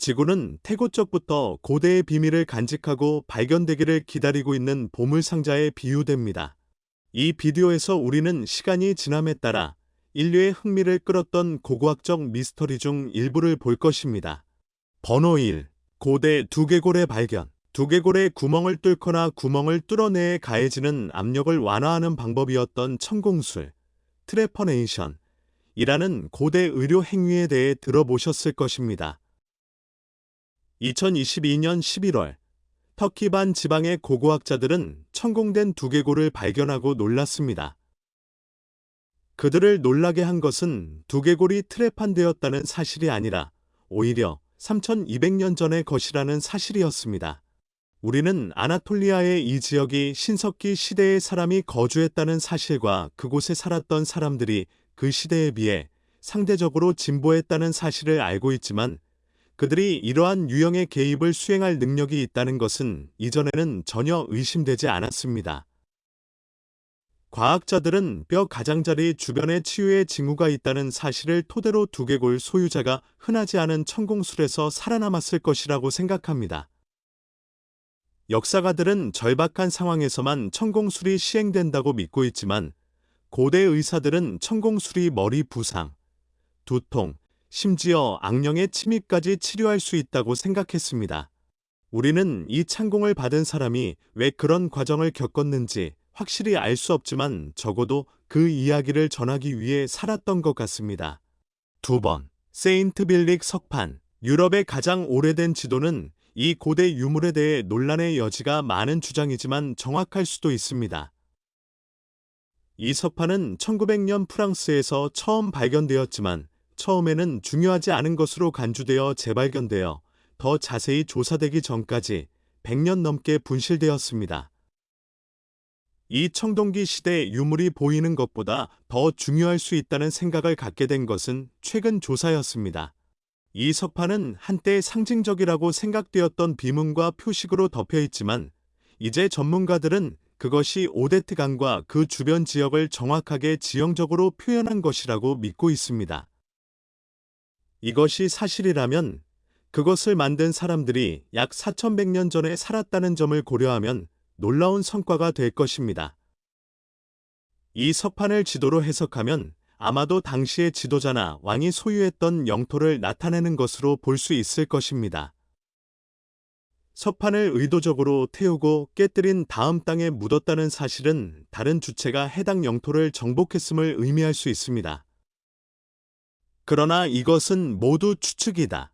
지구는 태고적부터 고대의 비밀을 간직하고 발견되기를 기다리고 있는 보물상자에 비유됩니다. 이 비디오에서 우리는 시간이 지남에 따라 인류의 흥미를 끌었던 고고학적 미스터리 중 일부를 볼 것입니다. 번호 1. 고대 두개골의 발견. 두개골에 구멍을 뚫거나 구멍을 뚫어내에 가해지는 압력을 완화하는 방법이었던 천공술, 트레퍼네이션이라는 고대 의료 행위에 대해 들어보셨을 것입니다. 2022년 11월, 터키반 지방의 고고학자들은 천공된 두개골을 발견하고 놀랐습니다. 그들을 놀라게 한 것은 두개골이 트레판되었다는 사실이 아니라 오히려 3200년 전의 것이라는 사실이었습니다. 우리는 아나톨리아의 이 지역이 신석기 시대의 사람이 거주했다는 사실과 그곳에 살았던 사람들이 그 시대에 비해 상대적으로 진보했다는 사실을 알고 있지만 그들이 이러한 유형의 개입을 수행할 능력이 있다는 것은 이전에는 전혀 의심되지 않았습니다. 과학자들은 뼈 가장자리 주변에 치유의 징후가 있다는 사실을 토대로 두개골 소유자가 흔하지 않은 천공술에서 살아남았을 것이라고 생각합니다. 역사가들은 절박한 상황에서만 천공술이 시행된다고 믿고 있지만 고대 의사들은 천공술이 머리 부상, 두통, 심지어 악령의 침입까지 치료할 수 있다고 생각했습니다. 우리는 이 찬공을 받은 사람이 왜 그런 과정을 겪었는지 확실히 알 수 없지만 적어도 그 이야기를 전하기 위해 살았던 것 같습니다. 2번, 세인트 빌릭 석판. 유럽의 가장 오래된 지도는 이 고대 유물에 대해 논란의 여지가 많은 주장이지만 정확할 수도 있습니다. 이 석판은 1900년 프랑스에서 처음 발견되었지만 처음에는 중요하지 않은 것으로 간주되어 재발견되어 더 자세히 조사되기 전까지 100년 넘게 분실되었습니다. 이 청동기 시대 유물이 보이는 것보다 더 중요할 수 있다는 생각을 갖게 된 것은 최근 조사였습니다. 이 석판은 한때 상징적이라고 생각되었던 비문과 표식으로 덮여 있지만 이제 전문가들은 그것이 오데트강과 그 주변 지역을 정확하게 지형적으로 표현한 것이라고 믿고 있습니다. 이것이 사실이라면 그것을 만든 사람들이 약 4100년 전에 살았다는 점을 고려하면 놀라운 성과가 될 것입니다. 이 석판을 지도로 해석하면 아마도 당시의 지도자나 왕이 소유했던 영토를 나타내는 것으로 볼 수 있을 것입니다. 석판을 의도적으로 태우고 깨뜨린 다음 땅에 묻었다는 사실은 다른 주체가 해당 영토를 정복했음을 의미할 수 있습니다. 그러나 이것은 모두 추측이다.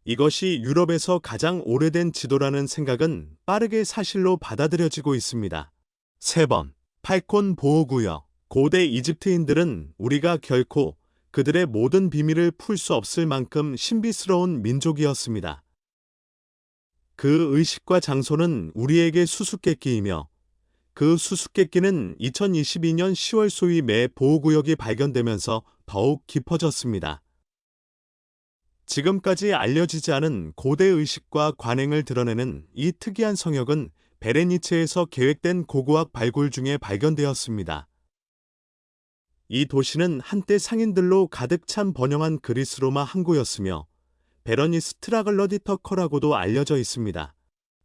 이것이 유럽에서 가장 오래된 지도라는 생각은 빠르게 사실로 받아들여지고 있습니다. 3번, 팔콘 보호구역. 고대 이집트인들은 우리가 결코 그들의 모든 비밀을 풀 수 없을 만큼 신비스러운 민족이었습니다. 그 의식과 장소는 우리에게 수수께끼이며 그 수수께끼는 2022년 10월 소위 매 보호구역이 발견되면서 더욱 깊어졌습니다. 지금까지 알려지지 않은 고대 의식과 관행을 드러내는 이 특이한 성역은 베레니체에서 계획된 고고학 발굴 중에 발견되었습니다. 이 도시는 한때 상인들로 가득 찬 번영한 그리스 로마 항구였으며 베러니스 트라글러디터커라고도 알려져 있습니다.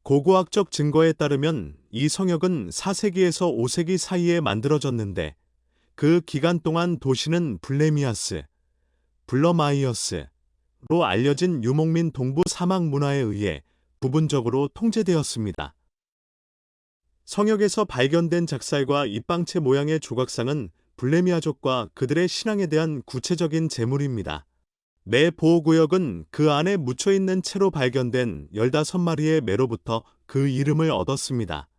고고학적 증거에 따르면 이 성역은 4세기에서 5세기 사이에 만들어졌는데 그 기간 동안 도시는 블레미아스, 블러마이어스로 알려진 유목민 동부 사막 문화에 의해 부분적으로 통제되었습니다. 성역에서 발견된 작살과 잎방채 모양의 조각상은 블레미아족과 그들의 신앙에 대한 구체적인 제물입니다. 매 보호구역은 그 안에 묻혀있는 채로 발견된 15마리의 매로부터 그 이름을 얻었습니다.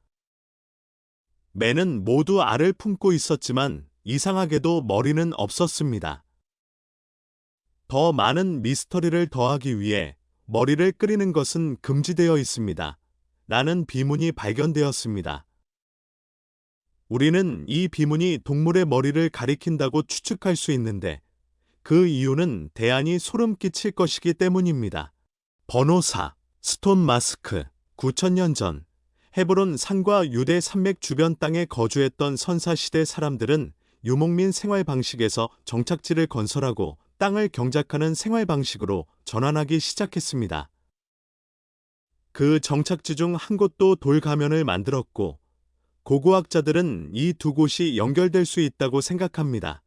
매는 모두 알을 품고 있었지만 이상하게도 머리는 없었습니다. 더 많은 미스터리를 더하기 위해 머리를 끓이는 것은 금지되어 있습니다. 라는 비문이 발견되었습니다. 우리는 이 비문이 동물의 머리를 가리킨다고 추측할 수 있는데 그 이유는 대안이 소름 끼칠 것이기 때문입니다. 번호 4. 스톤 마스크. 9000년 전 헤브론 산과 유대 산맥 주변 땅에 거주했던 선사시대 사람들은 유목민 생활 방식에서 정착지를 건설하고 땅을 경작하는 생활 방식으로 전환하기 시작했습니다. 그 정착지 중 한 곳도 돌 가면을 만들었고, 고고학자들은 이 두 곳이 연결될 수 있다고 생각합니다.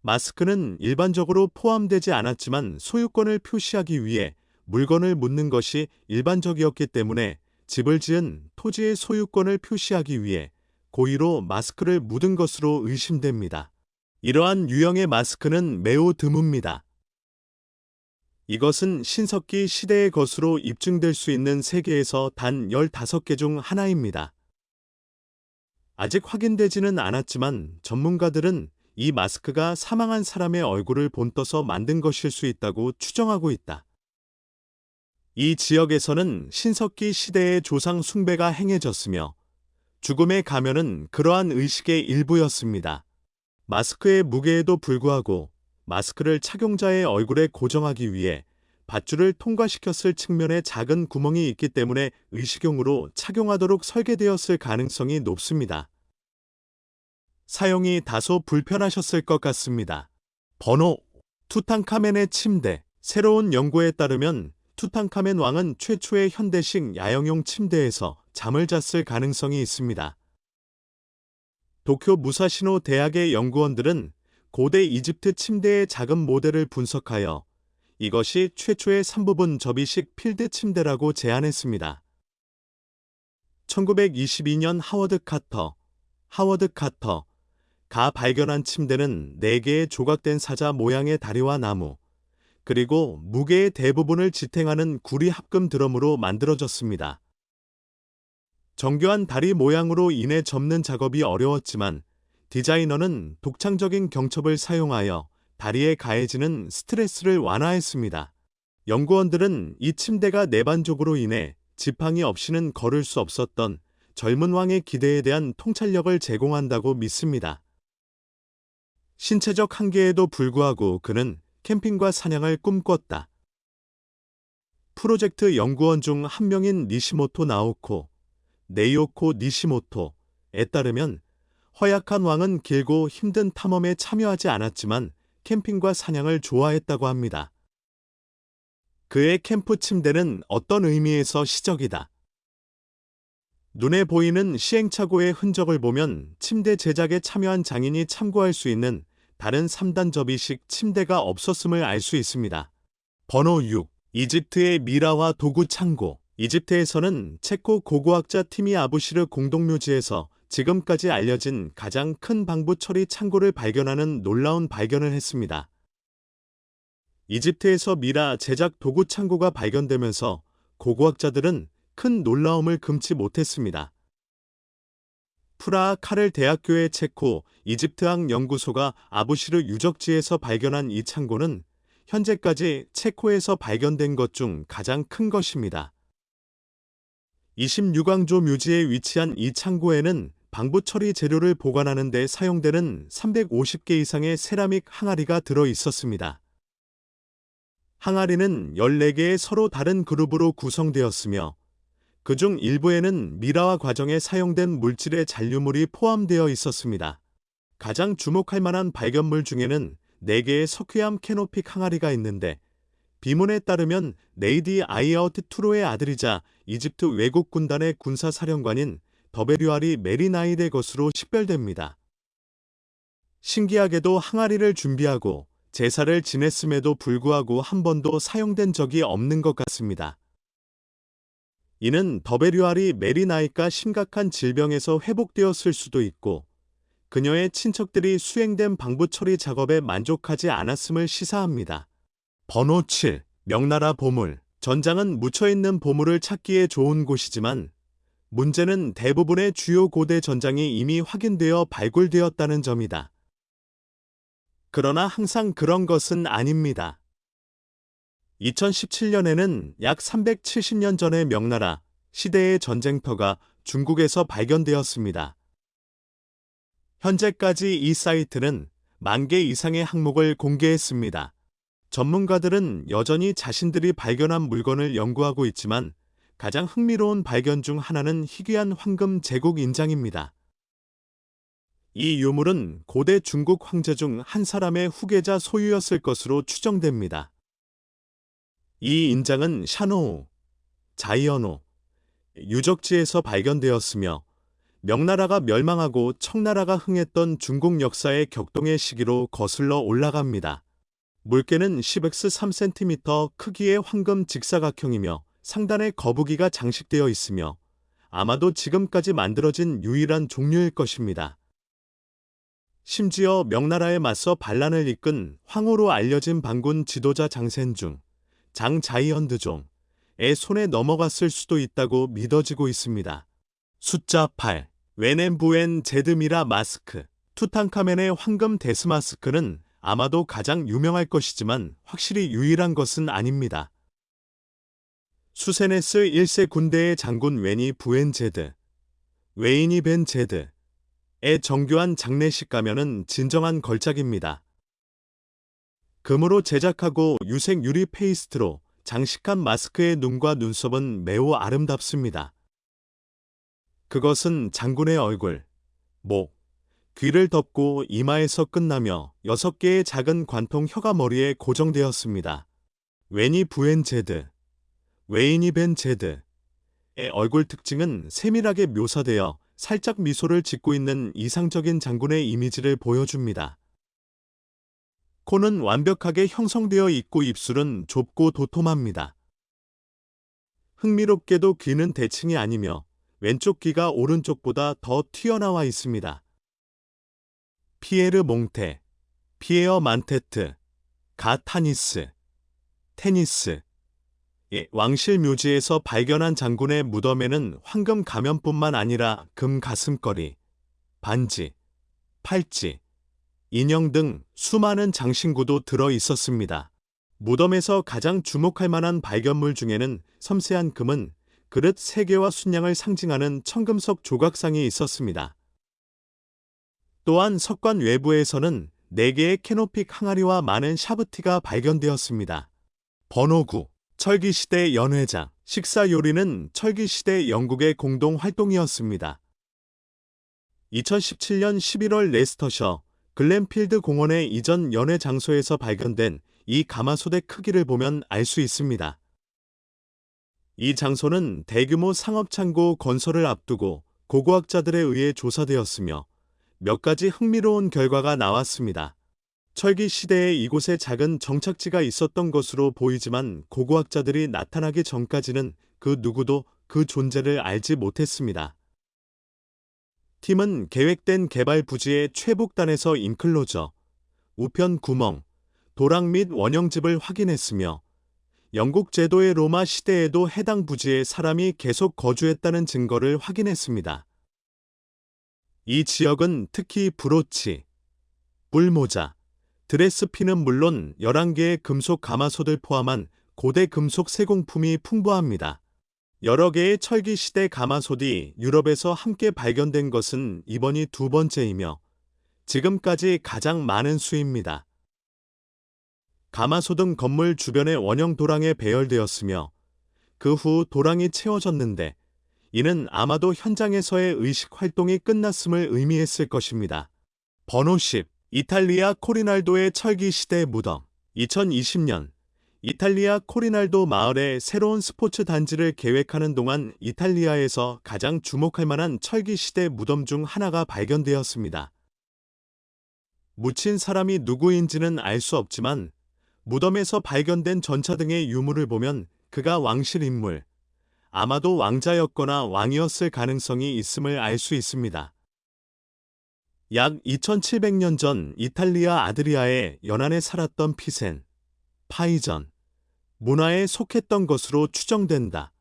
마스크는 일반적으로 포함되지 않았지만 소유권을 표시하기 위해 물건을 묻는 것이 일반적이었기 때문에 집을 지은 토지의 소유권을 표시하기 위해 고의로 마스크를 묻은 것으로 의심됩니다. 이러한 유형의 마스크는 매우 드뭅니다. 이것은 신석기 시대의 것으로 입증될 수 있는 세계에서 단 15개 중 하나입니다. 아직 확인되지는 않았지만 전문가들은 이 마스크가 사망한 사람의 얼굴을 본떠서 만든 것일 수 있다고 추정하고 있다. 이 지역에서는 신석기 시대의 조상 숭배가 행해졌으며 죽음의 가면은 그러한 의식의 일부였습니다. 마스크의 무게에도 불구하고 마스크를 착용자의 얼굴에 고정하기 위해 밧줄을 통과시켰을 측면에 작은 구멍이 있기 때문에 의식용으로 착용하도록 설계되었을 가능성이 높습니다. 사용이 다소 불편하셨을 것 같습니다. 번호 투탕카멘의 침대. 새로운 연구에 따르면 투탕카멘 왕은 최초의 현대식 야영용 침대에서 잠을 잤을 가능성이 있습니다. 도쿄 무사시노 대학의 연구원들은 고대 이집트 침대의 작은 모델을 분석하여 이것이 최초의 3부분 접이식 필드 침대라고 제안했습니다. 1922년 하워드 카터가 발견한 침대는 4개의 조각된 사자 모양의 다리와 나무, 그리고 무게의 대부분을 지탱하는 구리 합금 드럼으로 만들어졌습니다. 정교한 다리 모양으로 인해 접는 작업이 어려웠지만 디자이너는 독창적인 경첩을 사용하여 다리에 가해지는 스트레스를 완화했습니다. 연구원들은 이 침대가 내반족으로 인해 지팡이 없이는 걸을 수 없었던 젊은 왕의 기대에 대한 통찰력을 제공한다고 믿습니다. 신체적 한계에도 불구하고 그는 캠핑과 사냥을 꿈꿨다. 프로젝트 연구원 중 한 명인 니시모토 나오코, 네이오코 니시모토에 따르면 허약한 왕은 길고 힘든 탐험에 참여하지 않았지만 캠핑과 사냥을 좋아했다고 합니다. 그의 캠프 침대는 어떤 의미에서 시적이다. 눈에 보이는 시행착오의 흔적을 보면 침대 제작에 참여한 장인이 참고할 수 있는 다른 3단 접이식 침대가 없었음을 알 수 있습니다. 번호 6. 이집트의 미라와 도구 창고. 이집트에서는 체코 고고학자 티미 아부시르 공동묘지에서 지금까지 알려진 가장 큰 방부 처리 창고를 발견하는 놀라운 발견을 했습니다. 이집트에서 미라 제작 도구 창고가 발견되면서 고고학자들은 큰 놀라움을 금치 못했습니다. 프라하 카렐 대학교의 체코 이집트학 연구소가 아부시르 유적지에서 발견한 이 창고는 현재까지 체코에서 발견된 것 중 가장 큰 것입니다. 26왕조 묘지에 위치한 이 창고에는 방부 처리 재료를 보관하는 데 사용되는 350개 이상의 세라믹 항아리가 들어 있었습니다. 항아리는 14개의 서로 다른 그룹으로 구성되었으며 그중 일부에는 미라와 과정에 사용된 물질의 잔류물이 포함되어 있었습니다. 가장 주목할 만한 발견물 중에는 4개의 석회암 캐노픽 항아리가 있는데 비문에 따르면 네이디 아이아우트 투로의 아들이자 이집트 외국 군단의 군사사령관인 더베류알이 메리나이드의 것으로 식별됩니다. 신기하게도 항아리를 준비하고 제사를 지냈음에도 불구하고 한 번도 사용된 적이 없는 것 같습니다. 이는 더베류알이 메리나이트가 심각한 질병에서 회복되었을 수도 있고 그녀의 친척들이 수행된 방부 처리 작업에 만족하지 않았음을 시사합니다. 번호 7. 명나라 보물. 전장은 묻혀있는 보물을 찾기에 좋은 곳이지만 문제는 대부분의 주요 고대 전장이 이미 확인되어 발굴되었다는 점이다. 그러나 항상 그런 것은 아닙니다. 2017년에는 약 370년 전의 명나라 시대의 전쟁터가 중국에서 발견되었습니다. 현재까지 이 사이트는 10,000개 이상의 항목을 공개했습니다. 전문가들은 여전히 자신들이 발견한 물건을 연구하고 있지만 가장 흥미로운 발견 중 하나는 희귀한 황금 제국 인장입니다. 이 유물은 고대 중국 황제 중 한 사람의 후계자 소유였을 것으로 추정됩니다. 이 인장은 샤노우, 자이언호, 유적지에서 발견되었으며 명나라가 멸망하고 청나라가 흥했던 중국 역사의 격동의 시기로 거슬러 올라갑니다. 물개는 10x 3cm 크기의 황금 직사각형이며 상단에 거북이가 장식되어 있으며 아마도 지금까지 만들어진 유일한 종류일 것입니다. 심지어 명나라에 맞서 반란을 이끈 황후로 알려진 반군 지도자 장센중, 장자이언드종의 손에 넘어갔을 수도 있다고 믿어지고 있습니다. 숫자 8. 웨넨부엔 제드미라 마스크. 투탕카멘의 황금 데스 마스크는 아마도 가장 유명할 것이지만 확실히 유일한 것은 아닙니다. 수세네스 1세 군대의 장군 웨니 부엔 제드, 웨이니 벤 제드의 정교한 장례식 가면은 진정한 걸작입니다. 금으로 제작하고 유색 유리 페이스트로 장식한 마스크의 눈과 눈썹은 매우 아름답습니다. 그것은 장군의 얼굴, 목, 귀를 덮고 이마에서 끝나며 6개의 작은 관통 혀가 머리에 고정되었습니다. 웨니 부엔 제드, 웨이니 벤 제드의 얼굴 특징은 세밀하게 묘사되어 살짝 미소를 짓고 있는 이상적인 장군의 이미지를 보여줍니다. 코는 완벽하게 형성되어 있고 입술은 좁고 도톰합니다. 흥미롭게도 귀는 대칭이 아니며 왼쪽 귀가 오른쪽보다 더 튀어나와 있습니다. 피에르 몽테, 피에어 만테트, 가 타니스, 테니스. 왕실 묘지에서 발견한 장군의 무덤에는 황금 가면뿐만 아니라 금 가슴걸이, 반지, 팔찌, 인형 등 수많은 장신구도 들어 있었습니다. 무덤에서 가장 주목할 만한 발견물 중에는 섬세한 금은 그릇 3개와 순양을 상징하는 청금석 조각상이 있었습니다. 또한 석관 외부에서는 4개의 캐노픽 항아리와 많은 샤브티가 발견되었습니다. 번호 9. 철기시대 연회장. 식사 요리는 철기시대 영국의 공동 활동이었습니다. 2017년 11월 레스터셔 글렌필드 공원의 이전 연회 장소에서 발견된 이 가마솥의 크기를 보면 알 수 있습니다. 이 장소는 대규모 상업창고 건설을 앞두고 고고학자들에 의해 조사되었으며 몇 가지 흥미로운 결과가 나왔습니다. 철기 시대에 이곳에 작은 정착지가 있었던 것으로 보이지만 고고학자들이 나타나기 전까지는 그 누구도 그 존재를 알지 못했습니다. 팀은 계획된 개발 부지의 최북단에서 인클로저, 우편 구멍, 도랑 및 원형집을 확인했으며 영국 제도의 로마 시대에도 해당 부지에 사람이 계속 거주했다는 증거를 확인했습니다. 이 지역은 특히 브로치, 뿔모자, 드레스핀은 물론 11개의 금속 가마솥을 포함한 고대 금속 세공품이 풍부합니다. 여러 개의 철기 시대 가마솥이 유럽에서 함께 발견된 것은 이번이 2번째이며 지금까지 가장 많은 수입니다. 가마솥은 건물 주변의 원형 도랑에 배열되었으며 그 후 도랑이 채워졌는데 이는 아마도 현장에서의 의식 활동이 끝났음을 의미했을 것입니다. 번호 10. 이탈리아 코리날도의 철기 시대 무덤. 2020년 이탈리아 코리날도 마을에 새로운 스포츠 단지를 계획하는 동안 이탈리아에서 가장 주목할 만한 철기 시대 무덤 중 하나가 발견되었습니다. 묻힌 사람이 누구인지는 알 수 없지만 무덤에서 발견된 전차 등의 유물을 보면 그가 왕실 인물, 아마도 왕자였거나 왕이었을 가능성이 있음을 알 수 있습니다. 약 2700년 전 이탈리아 아드리아의 연안에 살았던 피센, 파이전, 문화에 속했던 것으로 추정된다.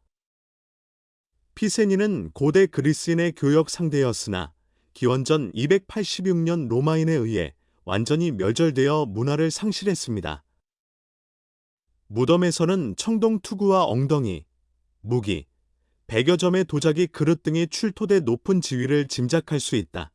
피세니는 고대 그리스인의 교역 상대였으나 기원전 286년 로마인에 의해 완전히 멸절되어 문화를 상실했습니다. 무덤에서는 청동 투구와 엉덩이, 무기, 100여 점의 도자기 그릇 등이 출토돼 높은 지위를 짐작할 수 있다.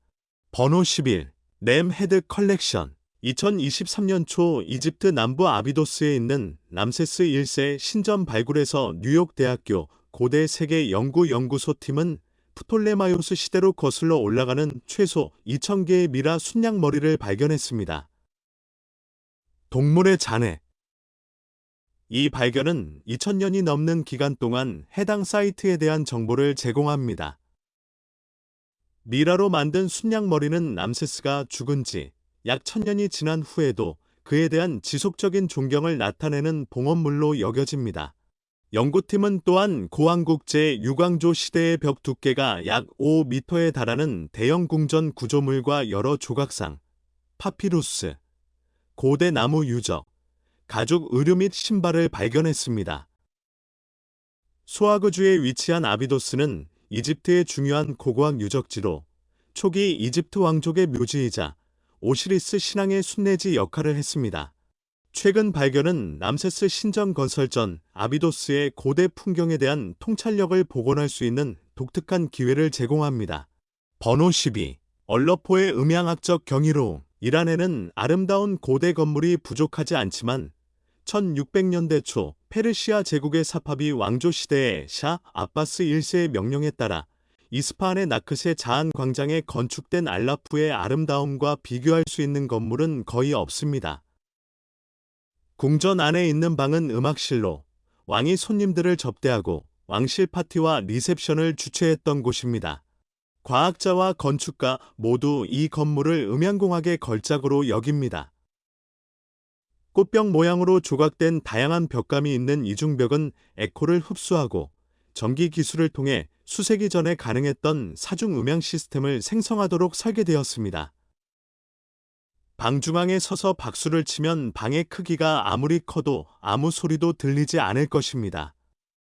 번호 11. 램 헤드 컬렉션. 2023년 초 이집트 남부 아비도스에 있는 람세스 1세 신전 발굴에서 뉴욕 대학교 고대 세계 연구연구소 팀은 프톨레마이오스 시대로 거슬러 올라가는 최소 2000개의 미라 순양 머리를 발견했습니다. 동물의 잔해. 이 발견은 2000년이 넘는 기간 동안 해당 사이트에 대한 정보를 제공합니다. 미라로 만든 순양 머리는 람세스가 죽은 지 약 1000년이 지난 후에도 그에 대한 지속적인 존경을 나타내는 봉헌물로 여겨집니다. 연구팀은 또한 고왕국제 유광조 시대의 벽 두께가 약 5m에 달하는 대형 궁전 구조물과 여러 조각상, 파피루스, 고대 나무 유적, 가죽 의류 및 신발을 발견했습니다. 수아그주에 위치한 아비도스는 이집트의 중요한 고고학 유적지로 초기 이집트 왕족의 묘지이자 오시리스 신앙의 순례지 역할을 했습니다. 최근 발견은 람세스 신전 건설 전 아비도스의 고대 풍경에 대한 통찰력을 복원할 수 있는 독특한 기회를 제공합니다. 번호 12. 얼러포의 음향학적 경이로움. 이란에는 아름다운 고대 건물이 부족하지 않지만 1600년대 초 페르시아 제국의 사파비 왕조 시대의 샤 아바스 1세의 명령에 따라 이스파한의 나크세 자한 광장에 건축된 알라프의 아름다움과 비교할 수 있는 건물은 거의 없습니다. 궁전 안에 있는 방은 음악실로 왕이 손님들을 접대하고 왕실 파티와 리셉션을 주최했던 곳입니다. 과학자와 건축가 모두 이 건물을 음향공학의 걸작으로 여깁니다. 꽃병 모양으로 조각된 다양한 벽감이 있는 이중벽은 에코를 흡수하고 전기 기술을 통해 수세기 전에 가능했던 사중 음향 시스템을 생성하도록 설계되었습니다. 방 중앙에 서서 박수를 치면 방의 크기가 아무리 커도 아무 소리도 들리지 않을 것입니다.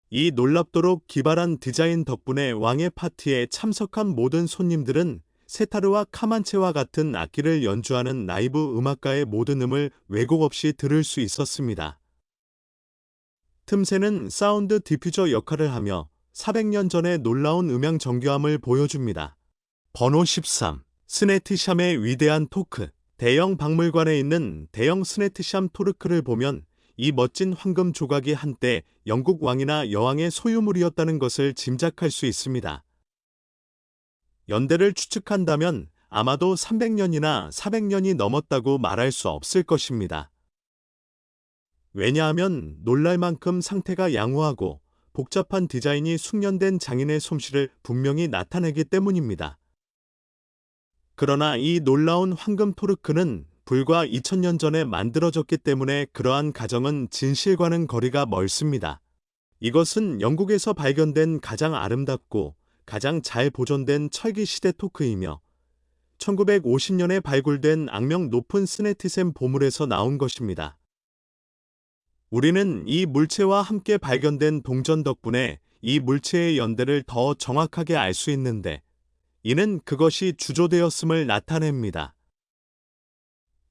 이 놀랍도록 기발한 디자인 덕분에 왕의 파티에 참석한 모든 손님들은 세타르와 카만체와 같은 악기를 연주하는 라이브 음악가의 모든 음을 왜곡 없이 들을 수 있었습니다. 틈새는 사운드 디퓨저 역할을 하며 400년 전의 놀라운 음향 정교함을 보여줍니다. 번호 13. 스네티샴의 위대한 토크. 대형 박물관에 있는 대형 스네티샴 토르크를 보면 이 멋진 황금 조각이 한때 영국 왕이나 여왕의 소유물이었다는 것을 짐작할 수 있습니다. 연대를 추측한다면 아마도 300년이나 400년이 넘었다고 말할 수 없을 것입니다. 왜냐하면 놀랄 만큼 상태가 양호하고 복잡한 디자인이 숙련된 장인의 솜씨를 분명히 나타내기 때문입니다. 그러나 이 놀라운 황금 토르크는 불과 2000년 전에 만들어졌기 때문에 그러한 가정은 진실과는 거리가 멀습니다. 이것은 영국에서 발견된 가장 아름답고 가장 잘 보존된 철기시대 토크이며 1950년에 발굴된 악명 높은 스네티셈 보물에서 나온 것입니다. 우리는 이 물체와 함께 발견된 동전 덕분에 이 물체의 연대를 더 정확하게 알 수 있는데 이는 그것이 주조되었음을 나타냅니다.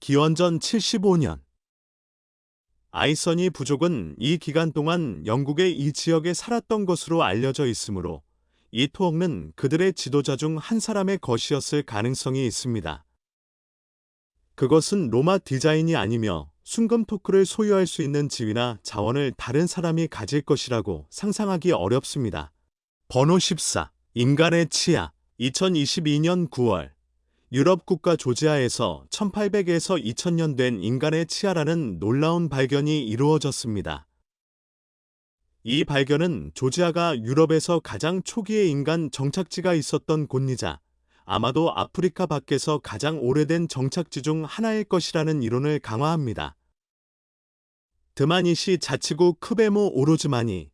기원전 75년 아이서니 부족은 이 기간 동안 영국의 이 지역에 살았던 것으로 알려져 있으므로 이 토옥는 그들의 지도자 중 한 사람의 것이었을 가능성이 있습니다. 그것은 로마 디자인이 아니며 순금 토크를 소유할 수 있는 지위나 자원을 다른 사람이 가질 것이라고 상상하기 어렵습니다. 번호 14. 인간의 치아. 2022년 9월 유럽 국가 조지아에서 1800에서 2000년 된 인간의 치아라는 놀라운 발견이 이루어졌습니다. 이 발견은 조지아가 유럽에서 가장 초기의 인간 정착지가 있었던 곳이자 아마도 아프리카 밖에서 가장 오래된 정착지 중 하나일 것이라는 이론을 강화합니다. 드마니시 자치구 크베모 오로즈마니,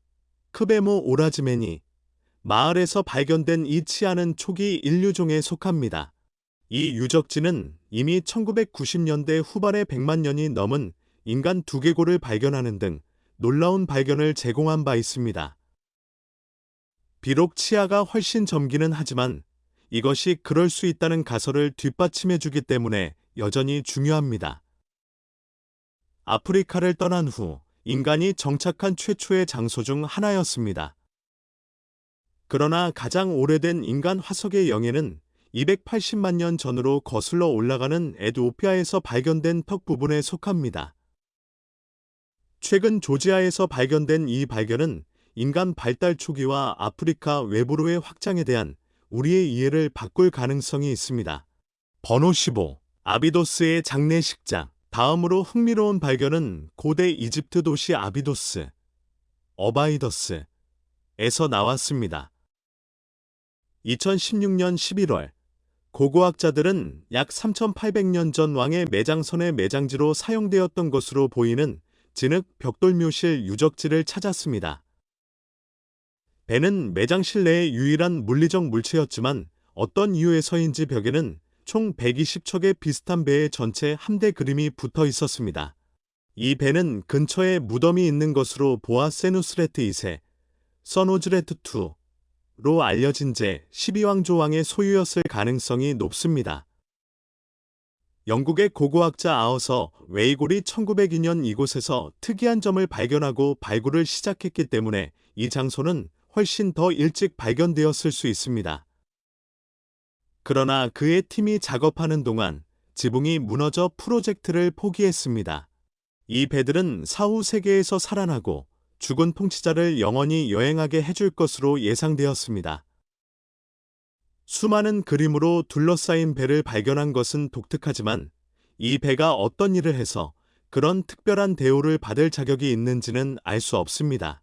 크베모 오라즈메니, 마을에서 발견된 이 치아는 초기 인류종에 속합니다. 이 유적지는 이미 1990년대 후반에 100만 년이 넘은 인간 두개골을 발견하는 등 놀라운 발견을 제공한 바 있습니다. 비록 치아가 훨씬 젊기는 하지만 이것이 그럴 수 있다는 가설을 뒷받침해주기 때문에 여전히 중요합니다. 아프리카를 떠난 후 인간이 정착한 최초의 장소 중 하나였습니다. 그러나 가장 오래된 인간 화석의 영예는 280만 년 전으로 거슬러 올라가는 에드오피아에서 발견된 턱 부분에 속합니다. 최근 조지아에서 발견된 이 발견은 인간 발달 초기와 아프리카 외부로의 확장에 대한 우리의 이해를 바꿀 가능성이 있습니다. 번호 15. 아비도스의 장례식장. 다음으로 흥미로운 발견은 고대 이집트 도시 아비도스, 어바이더스에서 나왔습니다. 2016년 11월, 고고학자들은 약 3,800년 전 왕의 매장선의 매장지로 사용되었던 것으로 보이는 진흙 벽돌묘실 유적지를 찾았습니다. 배는 매장실 내의 유일한 물리적 물체였지만 어떤 이유에서인지 벽에는 총 120척의 비슷한 배의 전체 함대 그림이 붙어 있었습니다. 이 배는 근처에 무덤이 있는 것으로 보아 세누스레트 2세, 서노즈레트 2로 알려진 제12왕 조왕의 소유였을 가능성이 높습니다. 영국의 고고학자 아어서 웨이골이 1902년 이곳에서 특이한 점을 발견하고 발굴을 시작했기 때문에 이 장소는 훨씬 더 일찍 발견되었을 수 있습니다. 그러나 그의 팀이 작업하는 동안 지붕이 무너져 프로젝트를 포기했습니다. 이 배들은 사후 세계에서 살아나고 죽은 통치자를 영원히 여행하게 해줄 것으로 예상되었습니다. 수많은 그림으로 둘러싸인 배를 발견한 것은 독특하지만 이 배가 어떤 일을 해서 그런 특별한 대우를 받을 자격이 있는지는 알 수 없습니다.